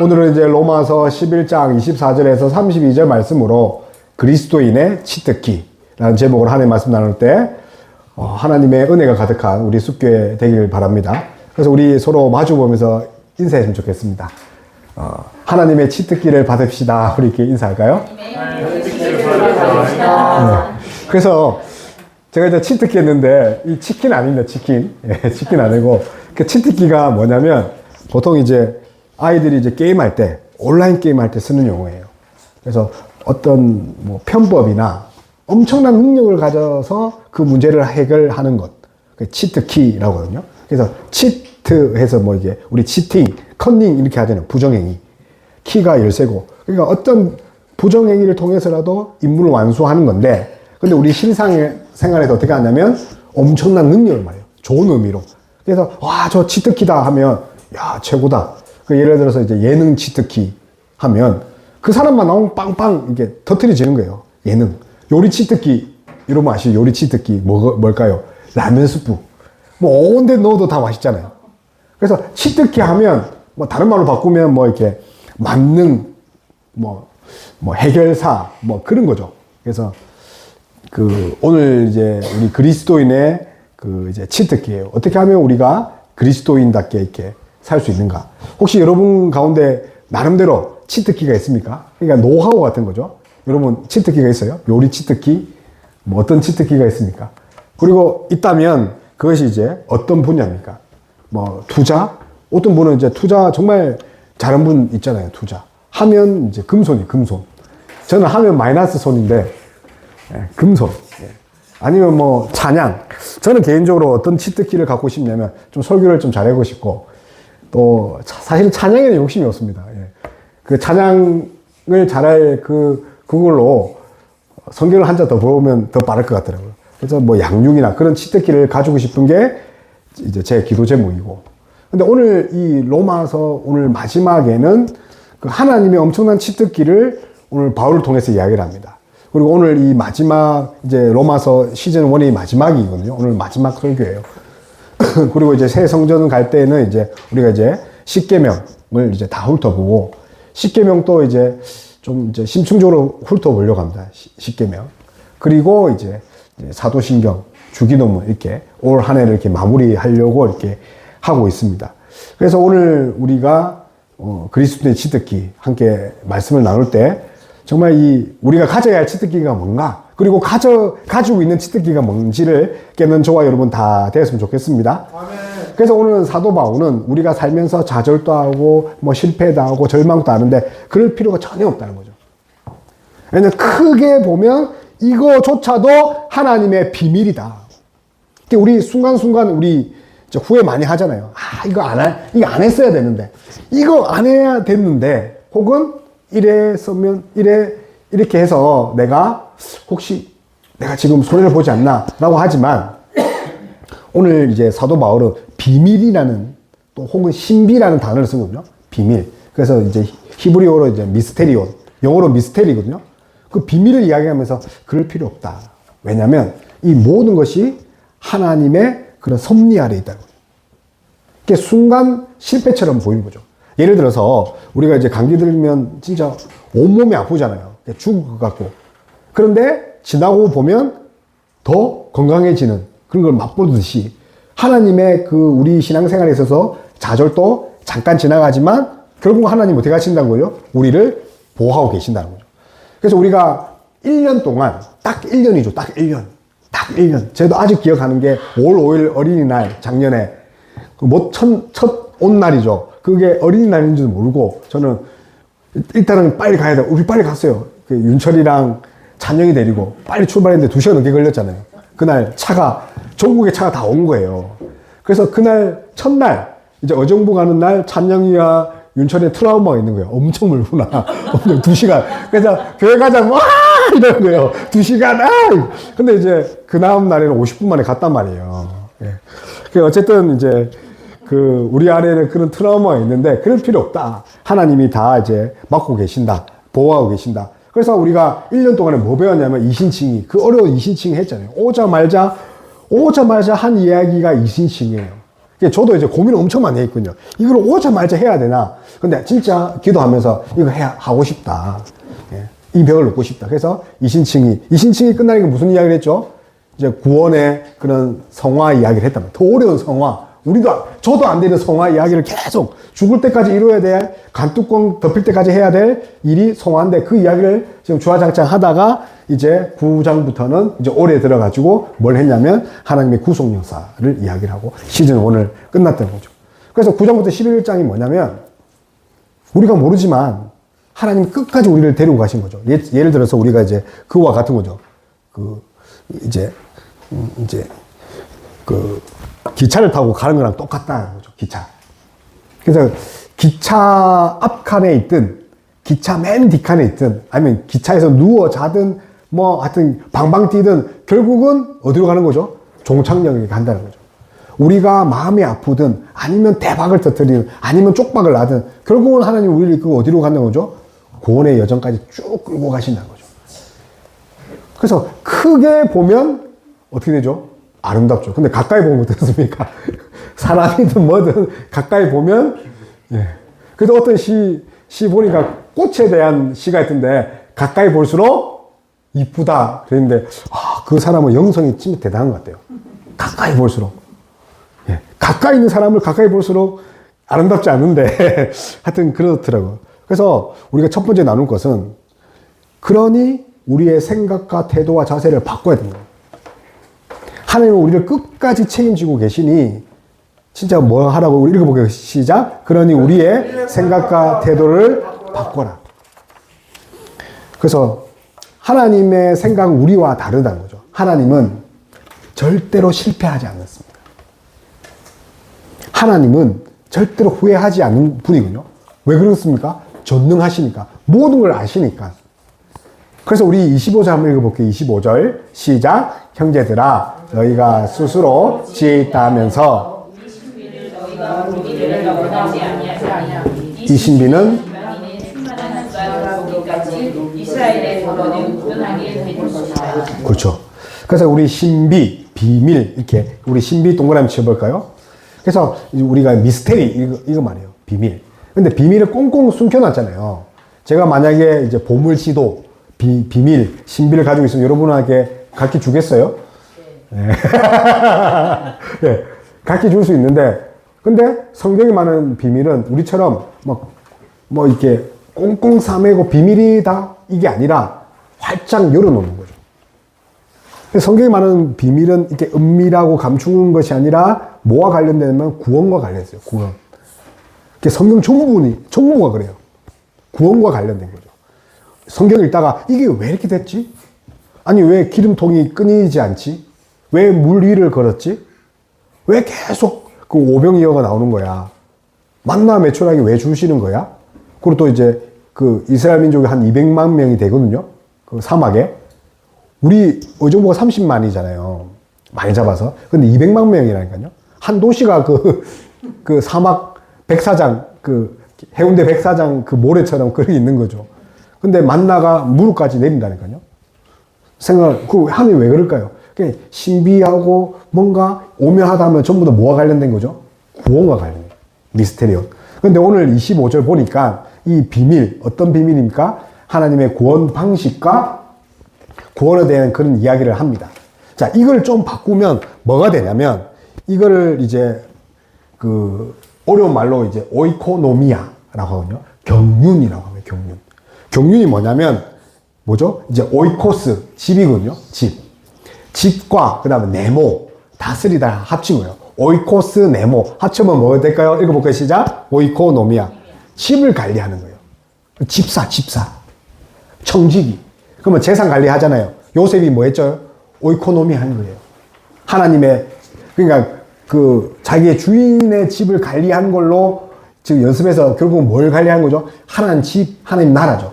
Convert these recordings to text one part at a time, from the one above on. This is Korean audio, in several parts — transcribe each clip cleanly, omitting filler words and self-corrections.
오늘은 이제 로마서 11장 24절에서 32절 말씀으로 그리스도인의 치트키라는 제목으로 하나님의 말씀 나눌 때 하나님의 은혜가 가득한 우리 숲교회 되길 바랍니다. 그래서 우리 서로 마주보면서 인사했으면 좋겠습니다. 하나님의 치트키를 받읍시다. 우리 이렇게 인사할까요? 네. 그래서 제가 이제 치트키 했는데 이 치킨 아닙니다. 치킨. 예, 치킨 아니고 그 치트키가 뭐냐면 보통 이제 아이들이 이제 게임할 때, 온라인 게임할 때 쓰는 용어예요. 그래서 어떤 뭐 편법이나 엄청난 능력을 가져서 그 문제를 해결하는 것. 그 치트키라고 하거든요. 그래서 치트 해서 뭐 이게 우리 치팅, 컨닝 이렇게 하잖아요. 부정행위. 키가 열쇠고. 그러니까 어떤 부정행위를 통해서라도 임무를 완수하는 건데, 근데 우리 실생활에서 어떻게 하냐면 엄청난 능력을 말해요. 좋은 의미로. 그래서 와, 저 치트키다 하면 야, 최고다. 그 예를 들어서 이제 예능 치트키 하면 그 사람만 나오면 빵빵 이게 터트려지는 거예요. 예능. 요리 치트키 이러면 아시죠? 요리 치트키 뭘까요? 라면 스프. 뭐 온데 넣어도 다 맛있잖아요. 그래서 치트키 하면 뭐 다른 말로 바꾸면 뭐 이렇게 만능 뭐 해결사 뭐 그런 거죠. 그래서 그 오늘 이제 우리 그리스도인의 그 이제 치트키예요. 어떻게 하면 우리가 그리스도인답게 이렇게 살 수 있는가? 혹시 여러분 가운데 나름대로 치트키가 있습니까? 그러니까 노하우 같은 거죠. 여러분 치트키가 있어요? 요리 치트키? 뭐 어떤 치트키가 있습니까? 그리고 있다면 그것이 이제 어떤 분야입니까? 뭐 투자? 어떤 분은 이제 투자 정말 잘하는 분 있잖아요. 투자. 하면 이제 금손이 금손. 저는 하면 마이너스 손인데 금손. 아니면 뭐 찬양. 저는 개인적으로 어떤 치트키를 갖고 싶냐면 좀 설교를 좀 잘하고 싶고 또 사실 찬양에는 욕심이 없습니다. 그 찬양을 잘할 그걸로 성경을 한 자 더 보면 더 빠를 것 같더라고요. 그래서 뭐 양육이나 그런 치트키를 가지고 싶은 게 이제 제 기도 제목이고. 근데 오늘 이 로마서 오늘 마지막에는 그 하나님의 엄청난 치트키를 오늘 바울을 통해서 이야기를 합니다. 그리고 오늘 이 마지막 이제 로마서 시즌 1이 마지막이거든요. 오늘 마지막 설교예요. 그리고 이제 새 성전 갈 때는 이제 우리가 이제 십계명을 이제 다 훑어보고 십계명도 이제 좀 이제 심층적으로 훑어보려고 합니다. 십계명. 그리고 이제 사도신경, 주기도문 이렇게 올 한 해를 이렇게 마무리하려고 이렇게 하고 있습니다. 그래서 오늘 우리가 그리스도의 치트키 함께 말씀을 나눌 때 정말 우리가 가져야 할 치트키가 뭔가, 그리고 가지고 있는 치트키가 뭔지를 깨는 저와 여러분 다 되었으면 좋겠습니다. 아멘. 그래서 오늘 사도 바울은 우리가 살면서 좌절도 하고, 뭐 실패도 하고, 절망도 하는데, 그럴 필요가 전혀 없다는 거죠. 왜냐면 크게 보면 이거조차도 하나님의 비밀이다. 우리 순간순간 우리 후회 많이 하잖아요. 이거 안 했어야 되는데, 이거 안 해야 됐는데, 혹은 이랬으면 이렇게 해서 혹시 내가 지금 손해를 보지 않나 라고 하지만 오늘 이제 사도 바울은 비밀이라는 또 혹은 신비라는 단어를 쓰거든요. 비밀. 그래서 이제 히브리어로 이제 미스테리온, 영어로 미스테리거든요. 그 비밀을 이야기하면서 그럴 필요 없다. 왜냐하면 이 모든 것이 하나님의 그런 섭리 아래 있다는 거예요. 그게 순간 실패처럼 보이는 거죠. 예를 들어서 우리가 이제 감기 들면 진짜 온몸이 아프잖아요. 죽을 것 같고. 그런데 지나고 보면 더 건강해지는 그런 걸 맛보듯이 하나님의 우리 신앙생활에 있어서 좌절도 잠깐 지나가지만 결국 하나님 어떻게 하신다는 거예요? 우리를 보호하고 계신다는 거죠. 그래서 우리가 1년 동안 딱 1년이죠. 딱 1년. 딱 1년. 저도 아직 기억하는 게 5월 5일 어린이날 작년에 첫 온 날이죠. 그게 어린이날인지도 모르고 저는 일단은 빨리 가야 돼. 우리 빨리 갔어요. 윤철이랑 찬영이 데리고 빨리 출발했는데 2시간 넘게 걸렸잖아요. 그날 전국에 차가 다 온 거예요. 그래서 그날 첫날 이제 어정부 가는 날 찬영이와 윤철의 트라우마가 있는 거예요. 엄청 멀구나. 2시간. 그래서 교회 가자고 와 이러는 거예요. 2시간 근데 이제 그 다음 날에는 50분 만에 갔단 말이에요. 예. 어쨌든 이제 우리 안에는 그런 트라우마가 있는데, 그럴 필요 없다. 하나님이 다 이제 맡고 계신다. 보호하고 계신다. 그래서 우리가 1년 동안에 뭐 배웠냐면 이신칭의, 그 어려운 이신칭의 했잖아요. 오자마자 한 이야기가 이신칭이에요. 저도 이제 고민을 엄청 많이 했거든요. 이걸 오자마자 해야 되나? 근데 진짜 기도하면서 이거 하고 싶다. 예. 이 벽을 놓고 싶다. 그래서 이신칭이 끝나니까 무슨 이야기를 했죠? 이제 구원의 그런 성화 이야기를 했단 말이에요. 더 어려운 성화. 저도 안 되는 성화 이야기를 계속 죽을 때까지 이루어야 될, 간뚜껑 덮일 때까지 해야 될 일이 성화인데 그 이야기를 지금 주화장창 하다가 이제 9장부터는 이제 올해 들어가지고 뭘 했냐면 하나님의 구속 역사를 이야기를 하고 시즌 1을 끝났던 거죠. 그래서 9장부터 11장이 뭐냐면 우리가 모르지만 하나님 끝까지 우리를 데리고 가신 거죠. 예를 들어서 우리가 이제 그와 같은 거죠. 이제 기차를 타고 가는 거랑 똑같다는 거죠. 기차. 그래서 기차 앞칸에 있든 기차 맨 뒷칸에 있든 아니면 기차에서 누워 자든 뭐 하여튼 방방 뛰든 결국은 어디로 가는 거죠? 종착역에 간다는 거죠. 우리가 마음이 아프든 아니면 대박을 터뜨리든 아니면 쪽박을 나든 결국은 하나님 우리를 어디로 간다는 거죠? 구원의 여정까지 쭉 끌고 가신다는 거죠. 그래서 크게 보면 어떻게 되죠? 아름답죠. 근데 가까이 보면 어떻습니까? 사람이든 뭐든 가까이 보면, 예. 그래서 어떤 시 보니까 꽃에 대한 시가 있던데, 가까이 볼수록 이쁘다. 그랬는데, 그 사람은 영성이 진짜 대단한 것 같아요. 가까이 볼수록. 예. 가까이 있는 사람을 가까이 볼수록 아름답지 않은데, 하여튼 그렇더라고요. 그래서 우리가 첫 번째 나눌 것은, 그러니 우리의 생각과 태도와 자세를 바꿔야 됩니다. 하나님은 우리를 끝까지 책임지고 계시니 진짜 뭐 하라고 우리 읽어보게 시작. 그러니 우리의 생각과 태도를 바꿔라. 그래서 하나님의 생각은 우리와 다르다는 거죠. 하나님은 절대로 실패하지 않습니다. 하나님은 절대로 후회하지 않는 분이군요. 왜 그렇습니까? 전능하시니까. 모든 걸 아시니까. 그래서 우리 25절 한번 읽어볼게요. 25절 시작. 형제들아 너희가 스스로 지혜 있다 하면서 이 신비는 그렇죠. 그래서 우리 신비, 비밀 이렇게 우리 신비 동그라미 쳐볼까요? 그래서 우리가 미스테리 이거 말이에요. 비밀. 근데 비밀을 꽁꽁 숨겨놨잖아요. 제가 만약에 이제 보물지도 비밀, 신비를 가지고 있으면 여러분에게 가르쳐 주겠어요? 네. 네. 가르쳐 줄 수 있는데, 근데 성경에 많은 비밀은 우리처럼 뭐 이렇게 꽁꽁 싸매고 비밀이다 이게 아니라 활짝 열어놓는 거죠. 성경에 많은 비밀은 이렇게 은밀하고 감추는 것이 아니라 뭐와 관련되면 구원과 관련돼요. 구원. 성경 전부가 그래요. 구원과 관련된 거죠. 성경을 읽다가 이게 왜 이렇게 됐지? 아니 왜 기름통이 끊이지 않지? 왜 물 위를 걸었지? 왜 계속 그 오병이어가 나오는 거야? 만나 매출하게 왜 주시는 거야? 그리고 또 이제 그 이스라엘 민족이 한 200만 명이 되거든요. 그 사막에. 우리 의정부가 30만이잖아요. 많이 잡아서. 근데 200만 명이라니까요. 한 도시가 그 사막 백사장, 그 해운대 백사장 그 모래처럼 그렇게 있는 거죠. 근데 만나가 무릎까지 내린다니까요. 그 하늘이 왜 그럴까요? 신비하고 뭔가 오묘하다면 전부 다 뭐와 관련된 거죠? 구원과 관련된 미스테리온. 근데 오늘 25절 보니까 이 비밀, 어떤 비밀입니까? 하나님의 구원 방식과 구원에 대한 그런 이야기를 합니다. 자, 이걸 좀 바꾸면 뭐가 되냐면, 이거를 이제 그 어려운 말로 이제 오이코노미아라고 하거든요. 경륜이라고 합니다. 경륜. 경륜이 뭐냐면, 뭐죠? 이제 오이코스, 집이거든요. 집. 집과 그 다음에 네모, 다스리다 합친 거예요. 오이코스, 네모. 합치면 뭐가 될까요? 읽어볼까요? 시작. 오이코노미아. 집을 관리하는 거예요. 집사. 청지기. 그러면 재산 관리하잖아요. 요셉이 뭐 했죠? 오이코노미 하는 거예요. 하나님의, 그러니까 자기의 주인의 집을 관리한 걸로 지금 연습해서 결국은 뭘 관리한 거죠? 하나님 집, 하나님 나라죠.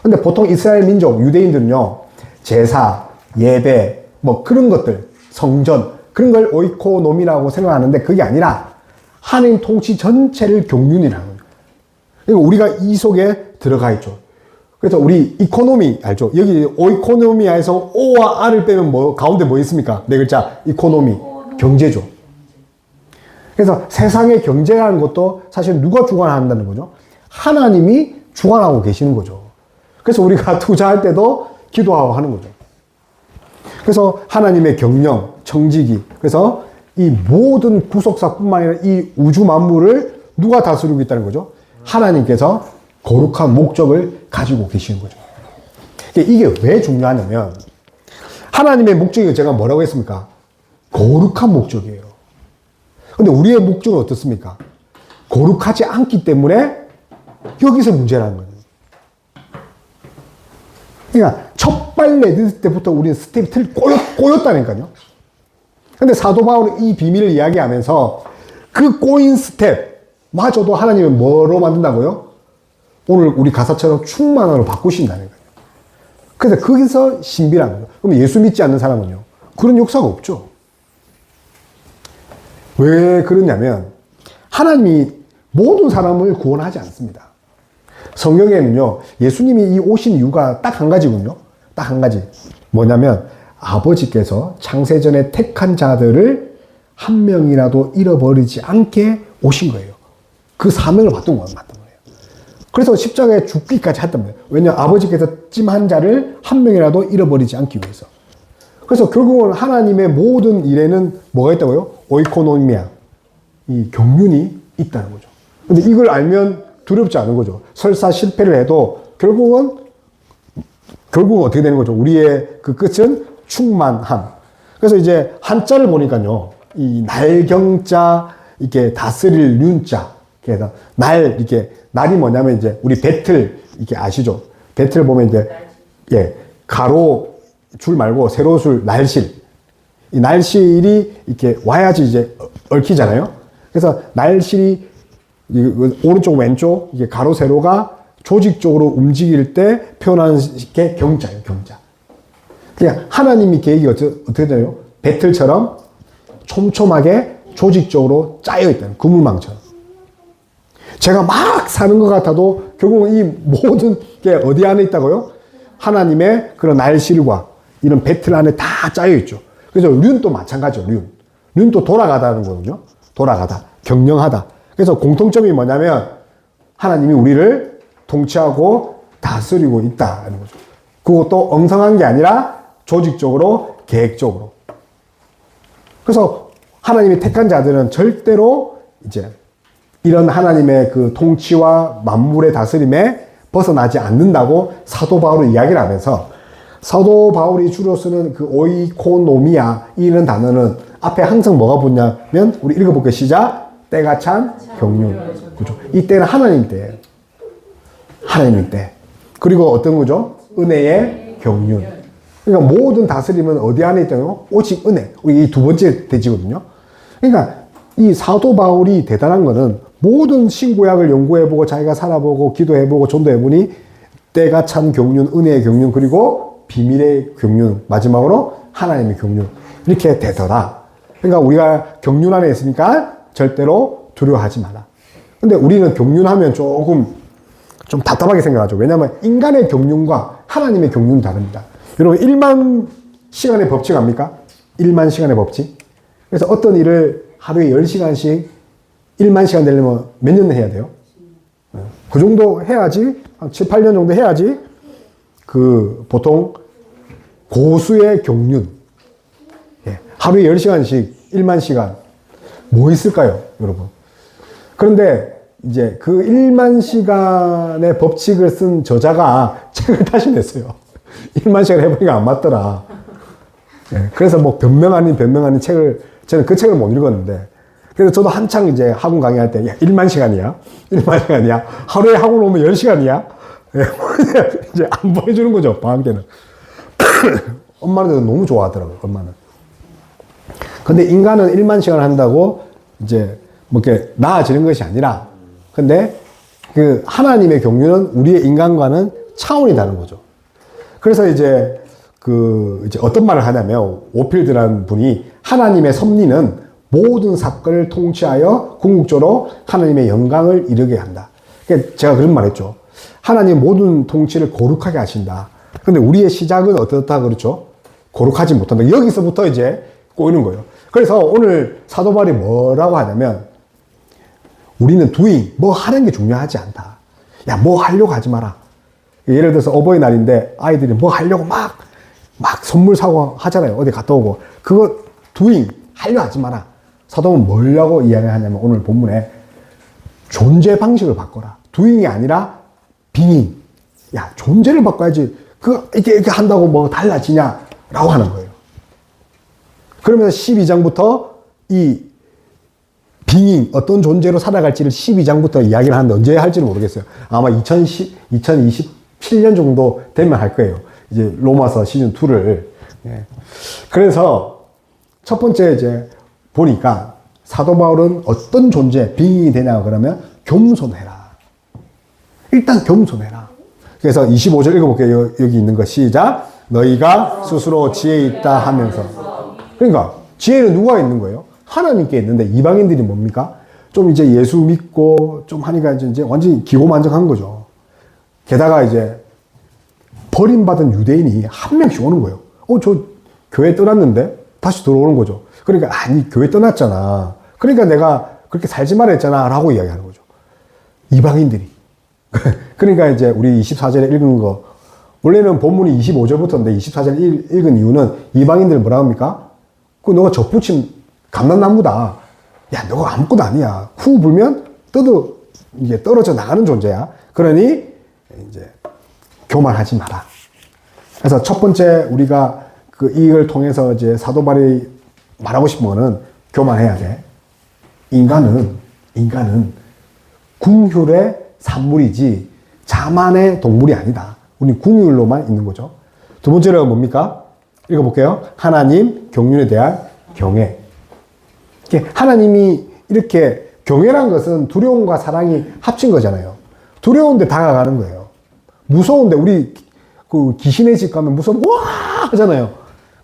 근데 보통 이스라엘 민족, 유대인들은요, 제사, 예배, 뭐 그런 것들, 성전, 그런 걸 오이코노미라고 생각하는데 그게 아니라 하나님 통치 전체를 경륜이라는 거예요. 그러니까 우리가 이 속에 들어가 있죠. 그래서 우리 이코노미 알죠? 여기 오이코노미아에서 O와 R을 빼면 가운데 뭐 있습니까? 네 글자. 이코노미. 경제죠. 그래서 세상의 경제라는 것도 사실 누가 주관한다는 거죠? 하나님이 주관하고 계시는 거죠. 그래서 우리가 투자할 때도 기도하고 하는 거죠. 그래서 하나님의 경영, 청지기, 그래서 이 모든 구속사뿐만 아니라 이 우주 만물을 누가 다스리고 있다는 거죠? 하나님께서 거룩한 목적을 가지고 계시는 거죠. 이게 왜 중요하냐면 하나님의 목적이 제가 뭐라고 했습니까? 거룩한 목적이에요. 근데 우리의 목적은 어떻습니까? 거룩하지 않기 때문에 여기서 문제라는 거예요. 그러니까 첫 발내 딛을 때부터 우리는 스텝이 꼬였다니까요. 근데 사도 바울은 이 비밀을 이야기하면서 그 꼬인 스텝마저도 하나님은 뭐로 만든다고요? 오늘 우리 가사처럼 충만함으로 바꾸신다는 거예요. 그래서 거기서 신비라는 거예요. 그럼 예수 믿지 않는 사람은요? 그런 역사가 없죠. 왜 그러냐면 하나님이 모든 사람을 구원하지 않습니다. 성경에는요, 예수님이 이 오신 이유가 딱 한 가지군요. 딱 한 가지. 뭐냐면 아버지께서 창세전에 택한 자들을 한 명이라도 잃어버리지 않게 오신 거예요. 그 사명을 받던 거예요. 그래서 십자가에 죽기까지 했단 말이에요. 왜냐하면 아버지께서 찜한 자를 한 명이라도 잃어버리지 않기 위해서. 그래서 결국은 하나님의 모든 일에는 뭐가 있다고요? 오이코노미아, 이 경륜이 있다는 거죠. 근데 이걸 알면 두렵지 않은 거죠. 설사 실패를 해도 결국은 어떻게 되는 거죠? 우리의 그 끝은 충만함. 그래서 이제 한자를 보니까요, 이 날경자, 이렇게 다스릴 윤자, 그래서 이렇게 날이 뭐냐면 이제 우리 배틀, 이렇게 아시죠? 배틀 보면 이제, 예, 가로 줄 말고 세로 줄 날실. 이 날실이 이렇게 와야지 이제 얽히잖아요. 그래서 날실이 오른쪽 왼쪽 이게 가로 세로가 조직적으로 움직일 때 표현하는 게 경자예요. 경자. 그냥 하나님이 계획이 어떻게 돼요? 배틀처럼 촘촘하게 조직적으로 짜여 있다는 그물망처럼. 제가 막 사는 것 같아도 결국은 이 모든 게 어디 안에 있다고요? 하나님의 그런 날실과 이런 배틀 안에 다 짜여 있죠. 그래서 륜도 마찬가지죠. 륜도 돌아가다는 거거든요. 돌아가다, 경영하다. 그래서 공통점이 뭐냐면 하나님이 우리를 통치하고 다스리고 있다는 거죠. 그것도 엉성한 게 아니라 조직적으로, 계획적으로. 그래서 하나님이 택한 자들은 절대로 이제 이런 하나님의 그 통치와 만물의 다스림에 벗어나지 않는다고 사도 바울이 이야기를 하면서 사도 바울이 주로 쓰는 그 오이코노미아 이런 단어는 앞에 항상 뭐가 붙냐면 우리 읽어볼게요. 시작. 때가 찬 경륜. 그죠? 이때는 하나님 때예요. 하나님 때. 그리고 어떤 거죠? 은혜의 경륜. 그러니까 모든 다스림은 어디 안에 있다고요? 오직 은혜. 우리 이 두 번째 대지거든요. 그러니까 이 사도 바울이 대단한 거는 모든 신구약을 연구해보고 자기가 살아보고 기도해보고 전도해보니 때가 찬 경륜, 은혜의 경륜, 그리고 비밀의 경륜, 마지막으로 하나님의 경륜. 이렇게 되더라. 그러니까 우리가 경륜 안에 있으니까 절대로 두려워하지 마라. 근데 우리는 경륜하면 조금 좀 답답하게 생각하죠. 왜냐하면 인간의 경륜과 하나님의 경륜은 다릅니다. 여러분 1만 시간의 법칙 압니까? 1만 시간의 법칙. 그래서 어떤 일을 하루에 10시간씩 1만 시간 되려면 몇 년 해야 돼요? 그 정도 해야지, 한 7, 8년 정도 해야지, 그, 보통, 고수의 경륜. 예, 하루에 10시간씩 1만 시간. 뭐 있을까요, 여러분? 그런데, 이제 그 1만 시간의 법칙을 쓴 저자가 책을 다시 냈어요. 1만 시간 해보니까 안 맞더라. 예, 그래서 뭐 변명 아닌 책을, 저는 그 책을 못 읽었는데, 그래서 저도 한창 이제 학원 강의할 때, 야, 1만 시간이야? 1만 시간이야? 하루에 학원 오면 10시간이야? 예, 이제 안 보여주는 거죠, 방학 때는. 엄마는 너무 좋아하더라고요, 엄마는. 근데 인간은 1만 시간을 한다고 이제 뭐 이렇게 나아지는 것이 아니라, 근데 그 하나님의 경륜은 우리의 인간과는 차원이 다른 거죠. 그래서 이제 이제 어떤 말을 하냐면, 오필드라는 분이 하나님의 섭리는 모든 사건을 통치하여 궁극적으로 하나님의 영광을 이루게 한다. 그러니까 제가 그런 말 했죠. 하나님 모든 통치를 거룩하게 하신다. 근데 우리의 시작은 어떻다 그렇죠? 거룩하지 못한다. 여기서부터 이제 꼬이는 거예요. 그래서 오늘 사도 바울이 뭐라고 하냐면 우리는 doing, 뭐 하는 게 중요하지 않다. 야, 뭐 하려고 하지 마라. 예를 들어서 어버이날인데 아이들이 뭐 하려고 막 선물 사고 하잖아요. 어디 갔다 오고. 그거 doing, 하려 하지 마라. 사도는 뭐라고 이야기하냐면 오늘 본문에 존재 방식을 바꿔라. doing이 아니라 being. 야, 존재를 바꿔야지. 이렇게 한다고 뭐 달라지냐? 라고 하는 거예요. 그러면서 12장부터 이 being, 어떤 존재로 살아갈지를 12장부터 이야기를 하는데 언제 할지는 모르겠어요. 아마 2027년 정도 되면 할 거예요. 이제 로마서 시즌2를. 예. 그래서 첫 번째 이제 보니까 사도 바울은 어떤 존재, being이 되냐 그러면 겸손해라. 일단 겸손해라. 그래서 25절 읽어볼게요. 여기 있는 거 시작. 너희가 스스로 지혜 있다 하면서. 그러니까 지혜는 누가 있는 거예요? 하나님께 있는데 이방인들이 뭡니까? 좀 이제 예수 믿고 좀 하니까 이제 완전히 기고만장한 거죠. 게다가 이제 버림받은 유대인이 한 명씩 오는 거예요. 저 교회 떠났는데 다시 들어오는 거죠. 그러니까 아니 교회 떠났잖아. 그러니까 내가 그렇게 살지 말했잖아 라고 이야기하는 거죠. 이방인들이. 그러니까 이제 우리 24절에 읽은 거 원래는 본문이 25절부터인데 24절 읽은 이유는 이방인들 뭐라 합니까? 너가 접붙임 감람나무다. 야, 너가 아무것도 아니야. 후 불면 이제 떨어져 나가는 존재야. 그러니 이제 교만하지 마라. 그래서 첫 번째 우리가 이걸 통해서 이제 사도 바울이 말하고 싶은 거는 교만해야 돼. 인간은 궁휼의 산물이지 자만의 동물이 아니다. 우리는 궁휼로만 있는 거죠. 두 번째로 뭡니까? 읽어볼게요. 하나님 경륜에 대한 경외. 하나님이 이렇게 경외란 것은 두려움과 사랑이 합친 거잖아요. 두려운데 다가가는 거예요. 무서운데 우리 귀신의 집 가면 무서우면 와 하잖아요.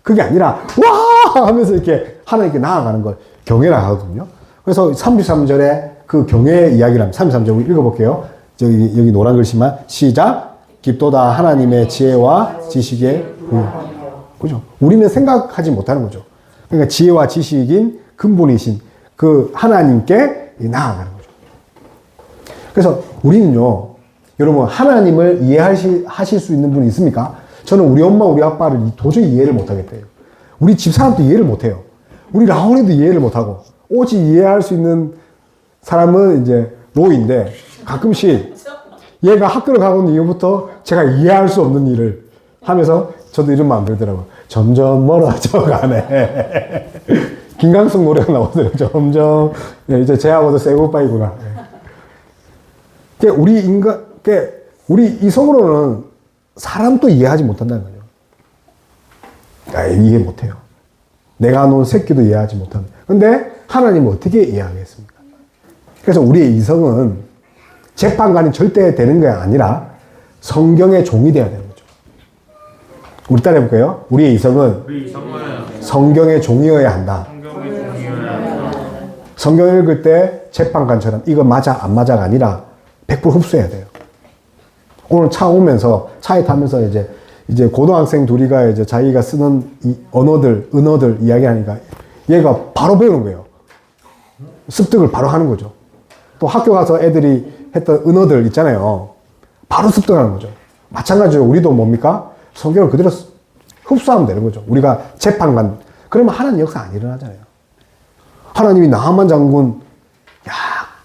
그게 아니라 와 하면서 이렇게 하나님께 나아가는 걸 경외라 하거든요. 그래서 33절에 그 경외 이야기를 합니다. 33절 읽어볼게요. 여기 노란 글씨만 시작. 깊도다 하나님의 지혜와 지식의 그죠? 우리는 생각하지 못하는 거죠. 그러니까 지혜와 지식인 근본이신 그 하나님께 나아가는 거죠. 그래서 우리는요, 여러분, 하나님을 이해하실 수 있는 분이 있습니까? 저는 우리 엄마, 우리 아빠를 도저히 이해를 못 하겠대요. 우리 집사람도 이해를 못 해요. 우리 라온이도 이해를 못 하고, 오직 이해할 수 있는 사람은 이제 로이인데, 가끔씩 얘가 학교를 가고 있는 이후부터 제가 이해할 수 없는 일을 하면서 저도 이런 마음 들더라고요. 점점 멀어져 가네. 김광석 노래가 나오더라고요. 점점. 이제 쟤하고도 세고빠이구나. 우리 이성으로는 사람도 이해하지 못한다는 거죠. 이해 못해요. 내가 놓은 새끼도 이해하지 못하는. 근데 하나님은 어떻게 이해하겠습니까? 그래서 우리의 이성은 재판관이 절대 되는 게 아니라 성경의 종이 되어야 되는 거죠. 우리 따라 해볼까요? 우리의 이성은 성경의 종이어야 한다. 성경 읽을 때 재판관처럼 이거 맞아 안 맞아가 아니라 100% 흡수해야 돼요. 오늘 차 오면서 차에 타면서 이제 고등학생 둘이가 이제 자기가 쓰는 이 언어들 이야기하니까 얘가 바로 배우는 거예요. 습득을 바로 하는 거죠. 또 학교 가서 애들이 했던 언어들 있잖아요. 바로 습득하는 거죠. 마찬가지로 우리도 뭡니까? 성경을 그대로 흡수하면 되는 거죠. 우리가 재판관. 그러면 하나님 역사 안 일어나잖아요. 하나님이 나하만 장군,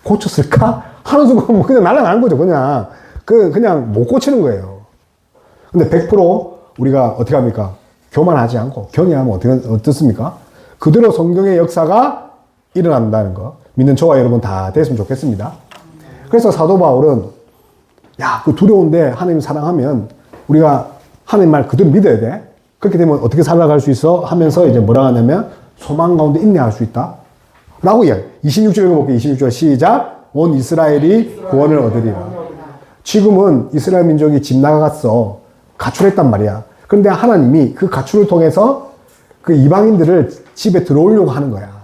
고쳤을까? 하는 순간 그냥 날아가는 거죠. 그냥 못 고치는 거예요. 근데 100% 우리가 어떻게 합니까? 교만하지 않고 경외하면 어떻습니까? 그대로 성경의 역사가 일어난다는 거. 믿는 저와 여러분 다 됐으면 좋겠습니다. 그래서 사도 바울은 그 두려운데 하나님 사랑하면 우리가 하나님 말 그대로 믿어야 돼. 그렇게 되면 어떻게 살아갈 수 있어? 하면서 이제 뭐라 하냐면 소망 가운데 인내할 수 있다. 라고 이야기. 26절 읽어볼게요. 26절 시작. 온 이스라엘이 구원을 얻으리라. 지금은 이스라엘 민족이 집 나갔어. 가출했단 말이야. 그런데 하나님이 그 가출을 통해서 그 이방인들을 집에 들어오려고 하는 거야.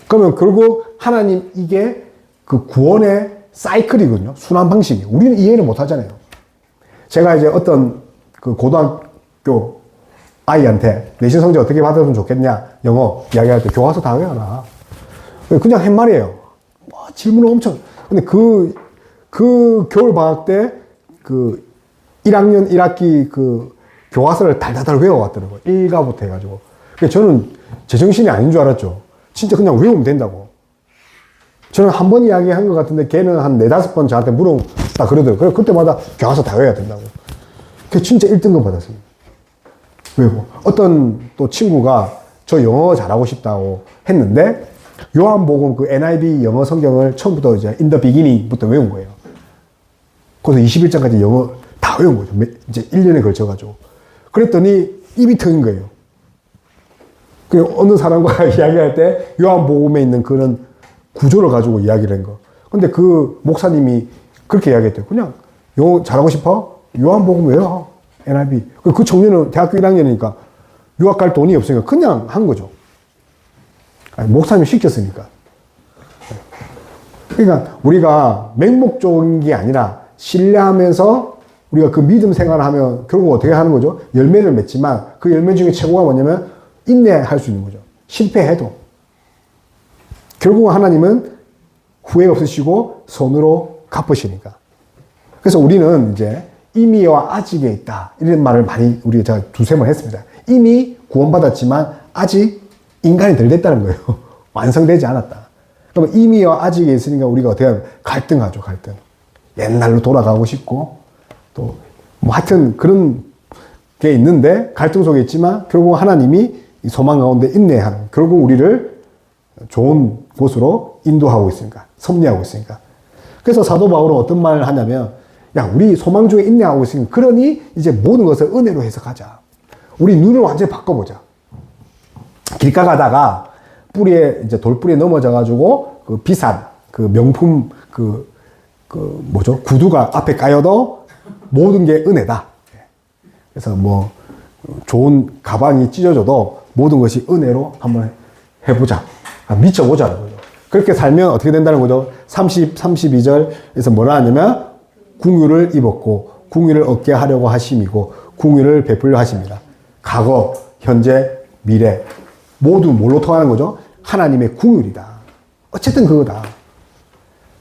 그러면 결국 하나님 이게 그 구원의 사이클이거든요. 순환 방식이. 우리는 이해를 못 하잖아요. 제가 이제 어떤 그 고등학교 아이한테 내신 성적 어떻게 받으면 좋겠냐, 영어 이야기할 때 교과서 다 외워라. 그냥 한 말이에요. 질문을 엄청. 근데 그 겨울 방학 때 1학년 1학기 교과서를 달달달 외워왔더라고요. 1가부터 해가지고. 그래서 저는 제정신이 아닌 줄 알았죠. 진짜 그냥 외우면 된다고. 저는 한 번 이야기한 것 같은데 걔는 한 4-5번 저한테 물어봤다 그러더라고요. 그때마다 교과서 다 외워야 된다고. 그래서 진짜 1등급 받았습니다. 외우고. 어떤 또 친구가 저 영어 잘하고 싶다고 했는데 요한복음 NIV 영어 성경을 처음부터 이제 in the beginning부터 외운 거예요. 그래서 21장까지 영어 다 외운 거죠. 이제 1년에 걸쳐가지고. 그랬더니 입이 트인 거예요. 그 어느 사람과 이야기할 때 요한복음에 있는 그런 구조를 가지고 이야기를 한 거. 근데 그 목사님이 그렇게 이야기했대요. 그냥 영어 잘하고 싶어? 요한복음 외워. NIV. 그 청년은 대학교 1학년이니까 유학 갈 돈이 없으니까 그냥 한 거죠. 아니, 목사님이 시켰으니까. 그러니까 우리가 맹목적인 게 아니라 신뢰하면서 우리가 그 믿음 생활을 하면 결국 어떻게 하는 거죠? 열매를 맺지만 그 열매 중에 최고가 뭐냐면 인내할 수 있는 거죠. 실패해도. 결국 하나님은 후회 없으시고 선으로 갚으시니까. 그래서 우리는 이제 이미와 아직에 있다. 이런 말을 많이 제가 2-3번 했습니다. 이미 구원받았지만 아직 인간이 덜 됐다는 거예요. 완성되지 않았다. 그러면 이미와 아직에 있으니까 우리가 어떻게 하면 갈등하죠, 갈등. 옛날로 돌아가고 싶고, 또, 하여튼 그런 게 있는데, 갈등 속에 있지만, 결국 하나님이 소망 가운데 인내하는, 결국 우리를 좋은 곳으로 인도하고 있으니까, 섭리하고 있으니까. 그래서 사도 바울은 어떤 말을 하냐면, 야, 우리 소망 중에 인내하고 있으니까, 그러니 이제 모든 것을 은혜로 해석하자. 우리 눈을 완전히 바꿔보자. 길가 가다가 이제 돌뿌리에 넘어져가지고 비싼 명품 구두가 앞에 까여도 모든 게 은혜다. 그래서 좋은 가방이 찢어져도 모든 것이 은혜로 한번 해보자. 미쳐보자는 거죠. 그렇게 살면 어떻게 된다는 거죠? 32절에서 뭐라 하냐면 궁유를 입었고 궁유를 얻게 하려고 하심이고 궁유를 베풀려 하십니다. 과거, 현재, 미래 모두 뭘로 통하는 거죠? 하나님의 궁율이다. 어쨌든 그거다.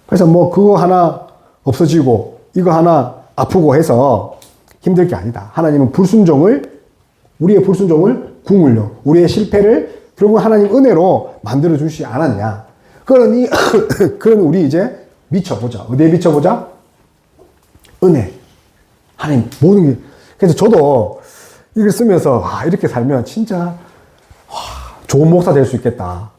그래서 그거 하나 없어지고 이거 하나 아프고 해서 힘들 게 아니다. 하나님은 우리의 불순종을 궁율로, 우리의 실패를 결국 하나님 은혜로 만들어 주시지 않았냐. 그러니 우리 이제 미쳐보자. 어디에 미쳐보자? 은혜. 하나님 모든 게. 그래서 저도 이걸 쓰면서 이렇게 살면 진짜 좋은 목사 될 수 있겠다.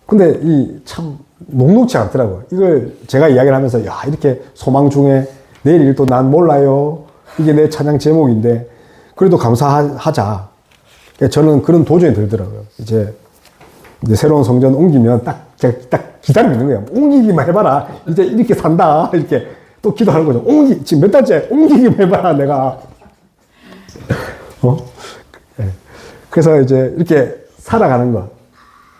근데 참 녹록지 않더라고요. 이걸 제가 이야기를 하면서 이렇게 소망 중에 내일 일도 난 몰라요. 이게 내 찬양 제목인데 그래도 감사하자. 저는 그런 도전이 들더라고요. 이제 새로운 성전 옮기면 딱 기다리고 있는 거예요. 옮기기만 해봐라. 이제 이렇게 산다. 이렇게 또 기도하는 거죠. 지금 몇 달째 옮기기만 해봐라. 내가. 그래서 이제 이렇게 살아가는 것.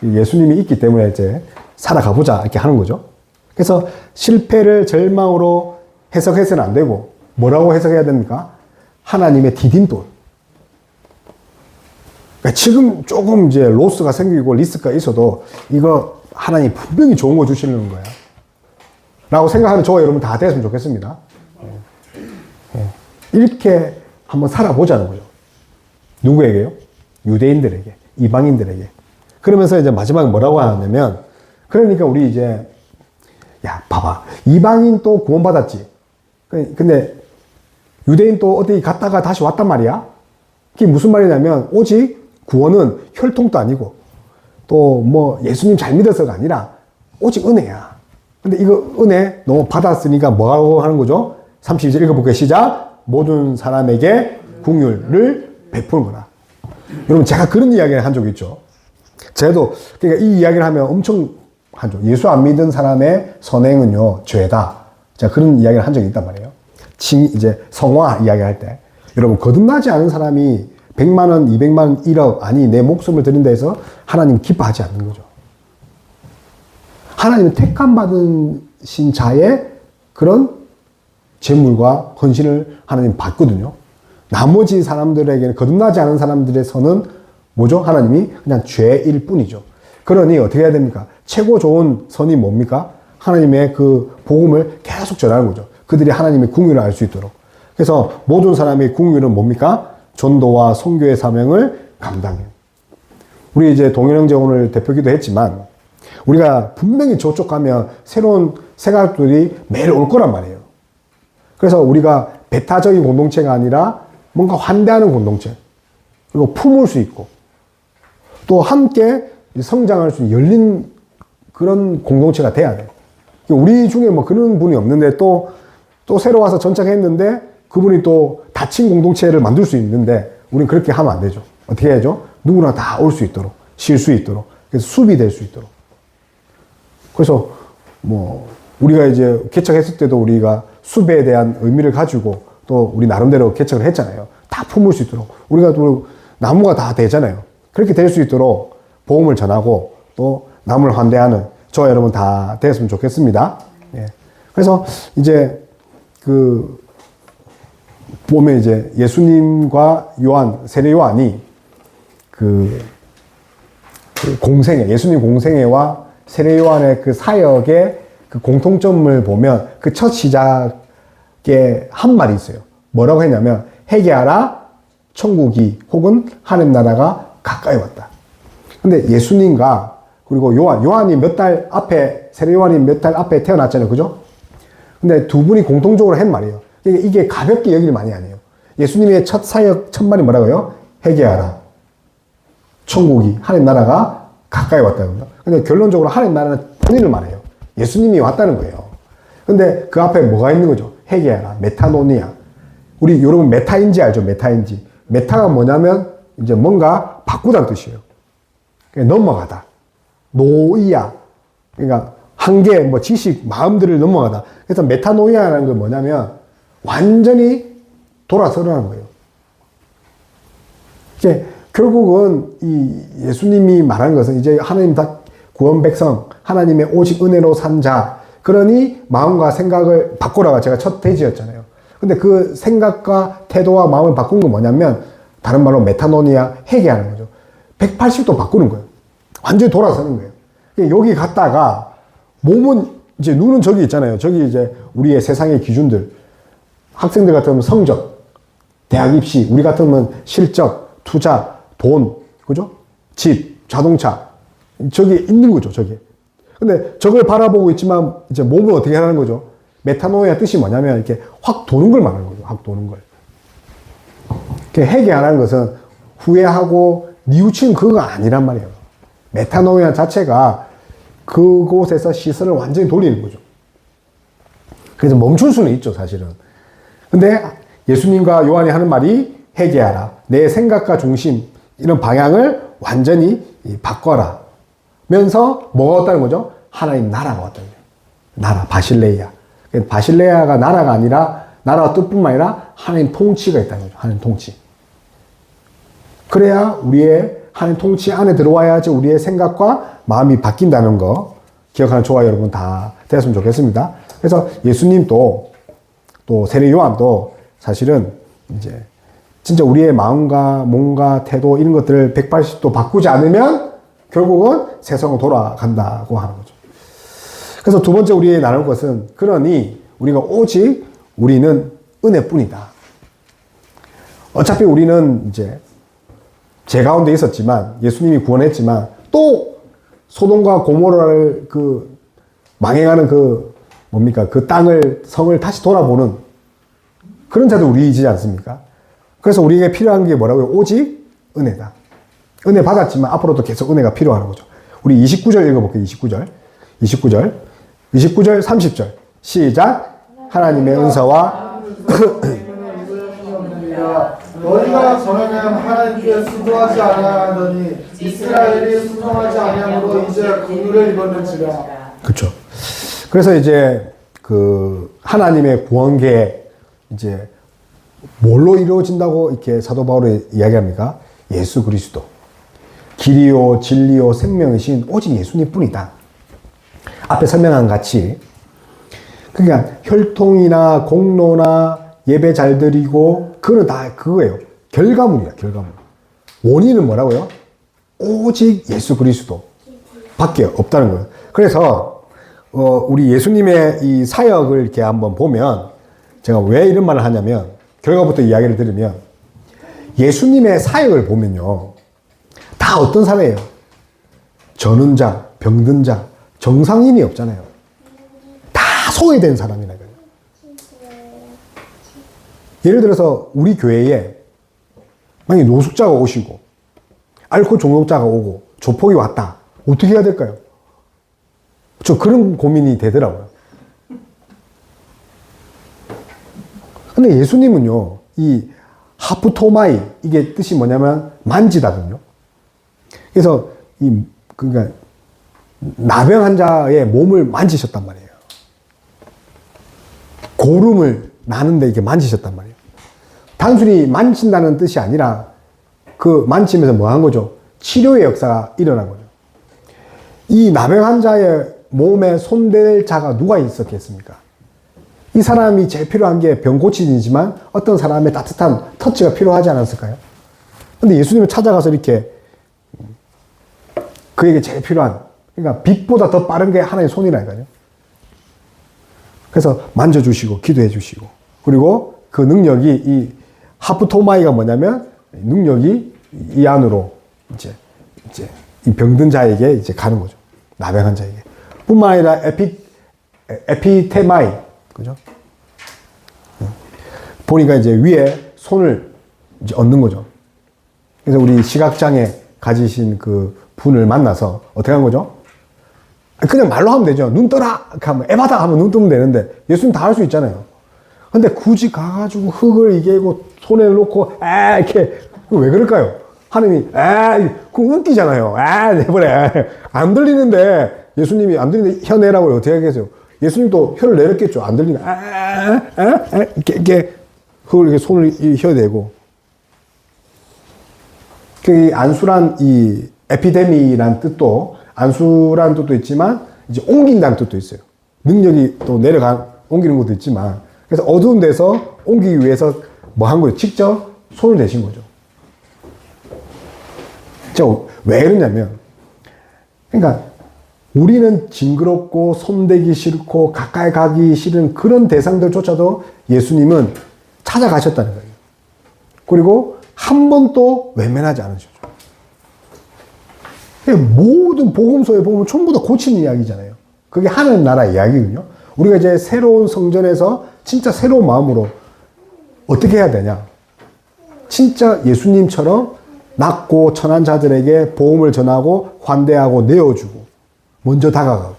예수님이 있기 때문에 이제 살아가보자. 이렇게 하는 거죠. 그래서 실패를 절망으로 해석해서는 안 되고, 뭐라고 해석해야 됩니까? 하나님의 디딤돌. 그러니까 지금 조금 이제 로스가 생기고 리스크가 있어도, 이거 하나님 분명히 좋은 거 주시는 거야. 라고 생각하는 저와 여러분 다 됐으면 좋겠습니다. 이렇게 한번 살아보자는 거죠. 누구에게요? 유대인들에게, 이방인들에게. 그러면서 이제 마지막에 뭐라고 하냐면, 그러니까 우리 이제, 봐봐. 이방인 또 구원받았지. 근데 유대인 또 어디 갔다가 다시 왔단 말이야? 그게 무슨 말이냐면, 오직 구원은 혈통도 아니고, 또 예수님 잘 믿어서가 아니라, 오직 은혜야. 근데 이거 은혜 너무 받았으니까 뭐라고 하는 거죠? 32절 읽어볼게요. 시작. 모든 사람에게 긍휼을 베푸는 거라. 여러분, 제가 그런 이야기를 한 적이 있죠. 저도, 그러니까 이 이야기를 하면 엄청 하죠. 예수 안 믿은 사람의 선행은요, 죄다. 제가 그런 이야기를 한 적이 있단 말이에요. 이제 성화 이야기할 때. 여러분, 거듭나지 않은 사람이 100만원, 200만원, 1억, 아니, 내 목숨을 드린다 해서 하나님 기뻐하지 않는 거죠. 하나님은 택함 받으신 자의 그런 재물과 헌신을 하나님 받거든요. 나머지 사람들에게는, 거듭나지 않은 사람들의 선은 뭐죠? 하나님이 그냥 죄일 뿐이죠. 그러니 어떻게 해야 됩니까? 최고 좋은 선이 뭡니까? 하나님의 그 복음을 계속 전하는 거죠. 그들이 하나님의 궁유를 알 수 있도록. 그래서 모든 사람의 궁유는 뭡니까? 전도와 선교의 사명을 감당해요. 우리 이제 동현 형제 오늘 대표기도 했지만, 우리가 분명히 저쪽 가면 새로운 생각들이 매일 올 거란 말이에요. 그래서 우리가 배타적인 공동체가 아니라 뭔가 환대하는 공동체, 그리고 품을 수 있고, 또 함께 성장할 수 있는 열린 그런 공동체가 돼야 돼요. 우리 중에 뭐 그런 분이 없는데 또 새로 와서 전착했는데 그분이 또 닫힌 공동체를 만들 수 있는데 우리는 그렇게 하면 안 되죠. 어떻게 해야죠? 누구나 다 올 수 있도록, 쉴 수 있도록, 그래서 숲이 될 수 있도록. 그래서 뭐 우리가 이제 개척했을 때도 우리가 숲에 대한 의미를 가지고 또 우리 나름대로 개척을 했잖아요. 다 품을 수 있도록. 우리가 또 나무가 다 되잖아요. 그렇게 될 수 있도록 복음을 전하고 또 남을 환대하는 저와 여러분 다 되었으면 좋겠습니다. 예. 그래서 이제 보면 이제 예수님과 세례 요한이 예수님 공생애와 세례 요한의 그 사역의 그 공통점을 보면 그 첫 시작에 한 말이 있어요. 뭐라고 했냐면, 회개하라, 천국이 혹은 하늘 나라가 가까이 왔다. 근데 예수님과 그리고 요한이 세례 요한이 몇 달 앞에 태어났잖아요. 그죠? 근데 두 분이 공통적으로 한 말이에요. 이게 가볍게 여길 말이 아니에요. 예수님의 첫 말이 뭐라고요? 회개하라. 천국이, 하늘 나라가 가까이 왔다고요. 근데 결론적으로 하늘 나라는 본인을 말해요. 예수님이 왔다는 거예요. 근데 그 앞에 뭐가 있는 거죠? 회개하라. 메타노니아. 우리 여러분 메타인지 알죠? 메타인지. 메타가 뭐냐면 이제 뭔가 바꾸다는 뜻이에요. 넘어가다. 노이아. 그러니까 한계, 뭐 지식, 마음들을 넘어가다. 그래서 메타노이아라는 건 뭐냐면 완전히 돌아서라는 거예요. 이제 결국은 이 예수님이 말하는 것은 이제 하나님 다 구원 백성, 하나님의 오직 은혜로 산 자, 그러니 마음과 생각을 바꾸라가 제가 첫 대지였잖아요. 근데 그 생각과 태도와 마음을 바꾼 건 뭐냐면 다른 말로 메타노니아, 회개하는 거죠. 180도 바꾸는 거예요. 완전히 돌아서는 거예요. 여기 갔다가 몸은 이제 눈은 저기 있잖아요. 저기 이제 우리의 세상의 기준들. 학생들 같으면 성적, 대학 입시, 우리 같으면 실적, 투자, 돈, 그죠? 집, 자동차. 저기 있는 거죠, 저기. 근데 저걸 바라보고 있지만 이제 몸을 어떻게 하는 거죠? 메타노이아 뜻이 뭐냐면 이렇게 확 도는 걸 말하는 거죠. 확 도는 걸. 회개하라는 것은 후회하고 뉘우치는 그거가 아니란 말이에요. 메타노이아 자체가 그곳에서 시선을 완전히 돌리는 거죠. 그래서 멈출 수는 있죠, 사실은. 근데 예수님과 요한이 하는 말이 회개하라. 내 생각과 중심, 이런 방향을 완전히 바꿔라. 면서 뭐가 왔다는 거죠? 하나님 나라가 왔다는 거예요. 나라, 바실레이아. 바실레이아가 나라가 아니라, 나라와 뜻뿐만 아니라 하나님 통치가 있다는 거죠. 하나님 통치. 그래야 우리의 하나님 통치 안에 들어와야지 우리의 생각과 마음이 바뀐다는 거 기억하는 저와 여러분 다 되었으면 좋겠습니다. 그래서 예수님도 또 세례 요한도 사실은 이제 진짜 우리의 마음과 몸과 태도 이런 것들을 180도 바꾸지 않으면 결국은 세상으로 돌아간다고 하는 거죠. 그래서 두 번째 우리의 나눌 것은, 그러니 우리가 오직 우리는 은혜뿐이다. 어차피 우리는 이제 죄 가운데 있었지만, 예수님이 구원했지만, 또 소돔과 고모라를 망해가는 그 땅을, 성을 다시 돌아보는 그런 자도 우리이지 않습니까? 그래서 우리에게 필요한 게 뭐라고요? 오직 은혜다. 은혜 받았지만 앞으로도 계속 은혜가 필요한 거죠. 우리 29절 읽어볼게요. 29절, 30절. 시작. 하나님의 은사와 너희가 전에는 하나님께 순종하지 아니하더니 이스라엘이 순종하지 아니함으로 이제 긍휼을 입었는지라. 그렇죠. 그래서 이제 하나님의 구원 계획 이제 뭘로 이루어진다고 이렇게 사도 바울이 이야기합니까? 예수 그리스도. 길이요 진리요 생명이신 오직 예수님뿐이다. 앞에 설명한 같이 그러니까 혈통이나 공로나 예배 잘 드리고, 그거는 다 그거예요. 결과물이야, 결과물. 원인은 뭐라고요? 오직 예수 그리스도 밖에 없다는 거예요. 그래서, 우리 예수님의 이 사역을 이렇게 한번 보면, 제가 왜 이런 말을 하냐면, 결과부터 이야기를 들으면, 예수님의 사역을 보면요, 다 어떤 사람이에요? 저는 자, 병든 자, 정상인이 없잖아요. 다 소외된 사람이라고요. 예를 들어서 우리 교회에 만약에 노숙자가 오시고 알코올 중독자가 오고 조폭이 왔다. 어떻게 해야 될까요? 저 그런 고민이 되더라고요. 근데 예수님은요, 이 하프토마이, 이게 뜻이 뭐냐면 만지다거든요. 그래서 그러니까 나병 환자의 몸을 만지셨단 말이에요. 고름을 나는데 이렇게 만지셨단 말이에요. 단순히 만진다는 뜻이 아니라 그 만지면서 뭐 한 거죠? 치료의 역사가 일어난 거죠. 이 나병 환자의 몸에 손댈 자가 누가 있었겠습니까? 이 사람이 제일 필요한 게 병 고치지만 어떤 사람의 따뜻한 터치가 필요하지 않았을까요? 근데 예수님을 찾아가서 이렇게 그에게 제일 필요한, 그러니까 빛보다 더 빠른 게 하나의 손이라니까요. 그래서 만져주시고 기도해 주시고, 그리고 그 능력이 이 하프토마이가 뭐냐면 능력이 이 안으로 이제 이 병든 자에게 이제 가는 거죠. 나병한 자에게. 뿐만 아니라 에피테마이, 그죠? 보니까 이제 위에 손을 이제 얹는 거죠. 그래서 우리 시각장애 가지신 그 분을 만나서 어떻게 한 거죠? 그냥 말로 하면 되죠. 눈 떠라! 하면, 에바다! 하면 눈 뜨면 되는데, 예수님 다 할 수 있잖아요. 근데 굳이 가가지고 흙을 이게고 손에 놓고, 이렇게, 왜 그럴까요? 하나님이, 그거 웃기잖아요. 내버려. 안 들리는데, 예수님이 안 들리는데 혀 내라고 어떻게 하겠어요? 예수님도 혀를 내렸겠죠. 안 들리는, 이렇게 흙을 이렇게 손을 혀 내고. 그 안수란 이 에피데미라는 뜻도, 안수라는 뜻도 있지만, 이제 옮긴다는 뜻도 있어요. 능력이 또 옮기는 것도 있지만, 그래서 어두운 데서 옮기기 위해서 뭐 한 거예요? 직접 손을 내신 거죠. 왜 그러냐면, 그러니까 우리는 징그럽고 손대기 싫고 가까이 가기 싫은 그런 대상들조차도 예수님은 찾아가셨다는 거예요. 그리고 한 번도 외면하지 않으셨죠. 모든 복음서에 보면 전부 다 고치는 이야기잖아요. 그게 하나님 나라 이야기거든요. 우리가 이제 새로운 성전에서 진짜 새로운 마음으로 어떻게 해야 되냐? 진짜 예수님처럼 낮고 천한 자들에게 복음을 전하고 환대하고 내어주고 먼저 다가가고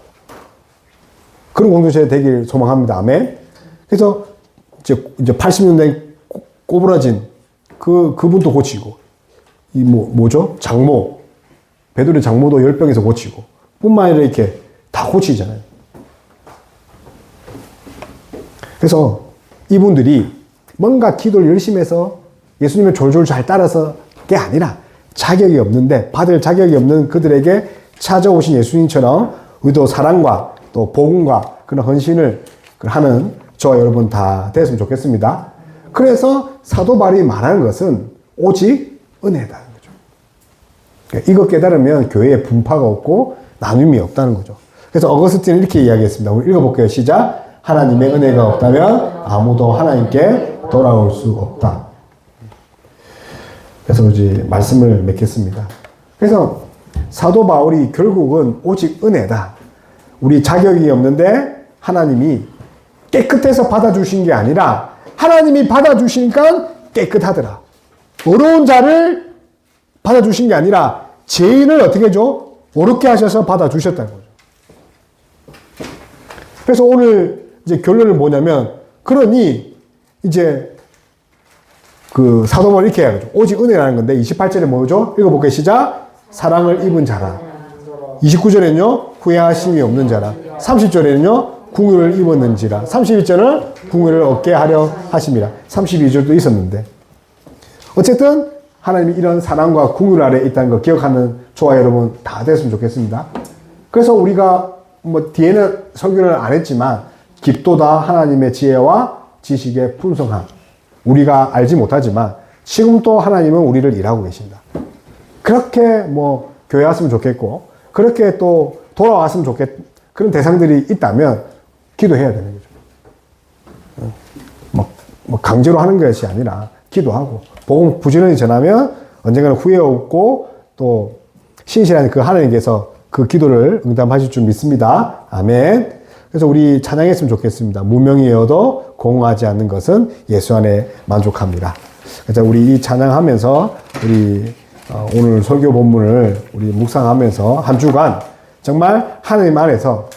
그런 공동체 되길 소망합니다. 아멘. 그래서 이제 80년대 꼬부라진 그분도 고치고 뭐죠? 장모 베드로 장모도 10병에서 고치고 뿐만 아니라 이렇게 다 고치잖아요. 그래서 이분들이 뭔가 기도를 열심히 해서 예수님을 졸졸 잘 따라서 게 아니라 자격이 없는데 받을 자격이 없는 그들에게 찾아오신 예수님처럼 의도 사랑과 또 복음과 그런 헌신을 하는 저와 여러분 다 됐으면 좋겠습니다. 그래서 사도 바울이 말하는 것은 오직 은혜다. 이거 깨달으면 교회에 분파가 없고 나눔이 없다는 거죠. 그래서 어거스틴은 이렇게 이야기했습니다. 우리 읽어볼게요. 시작. 하나님의 은혜가 없다면 아무도 하나님께 돌아올 수 없다. 그래서 이제 말씀을 맺겠습니다. 그래서 사도 바울이 결국은 오직 은혜다. 우리 자격이 없는데 하나님이 깨끗해서 받아주신 게 아니라 하나님이 받아주시니까 깨끗하더라. 어려운 자를 받아주신 게 아니라 죄인을 어떻게 해줘? 어렵게 하셔서 받아주셨다는 거죠. 그래서 오늘 이제 결론은 뭐냐면, 그러니 이제 그 사도 바울이 이렇게 해야죠. 오직 은혜라는 건데 28절에 뭐죠? 읽어볼게요. 시작. 사랑을 입은 자라. 29절에는요. 후회하심이 없는 자라. 30절에는요. 궁유를 입었는지라. 31절은 궁유를 얻게 하려 하심이라. 32절도 있었는데 어쨌든 하나님이 이런 사랑과 궁유 아래 있다는 거 기억하는 저와 여러분 다 됐으면 좋겠습니다. 그래서 우리가 뭐 뒤에는 설교를 안 했지만 깊도다 하나님의 지혜와 지식의 풍성함, 우리가 알지 못하지만 지금 또 하나님은 우리를 일하고 계신다. 그렇게 뭐 교회 왔으면 좋겠고 그렇게 또 돌아왔으면 그런 대상들이 있다면 기도해야 되는 거죠. 뭐 강제로 하는 것이 아니라 기도하고 복음 부지런히 전하면 언젠가는 후회 없고 또 신실한 그 하나님께서 그 기도를 응답하실 줄 믿습니다. 아멘. 그래서 우리 찬양했으면 좋겠습니다. 무명이어도 공허하지 않는 것은 예수 안에 만족합니다. 그래서 우리 이 찬양하면서 우리 오늘 설교 본문을 우리 묵상하면서 한 주간 정말 하나님 안에서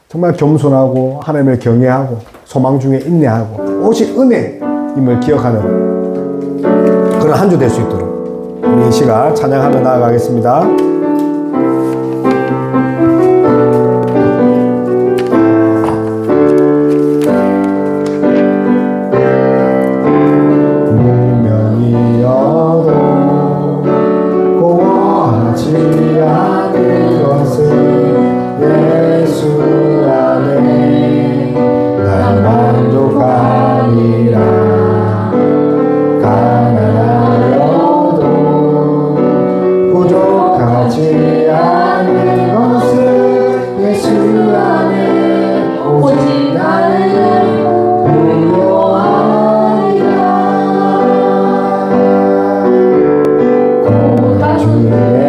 정말 겸손하고 하나님을 경외하고 소망 중에 인내하고 오직 은혜임을 기억하는 그런 한 주 될 수 있도록 우리 이 시간 찬양하며 나아가겠습니다. 주의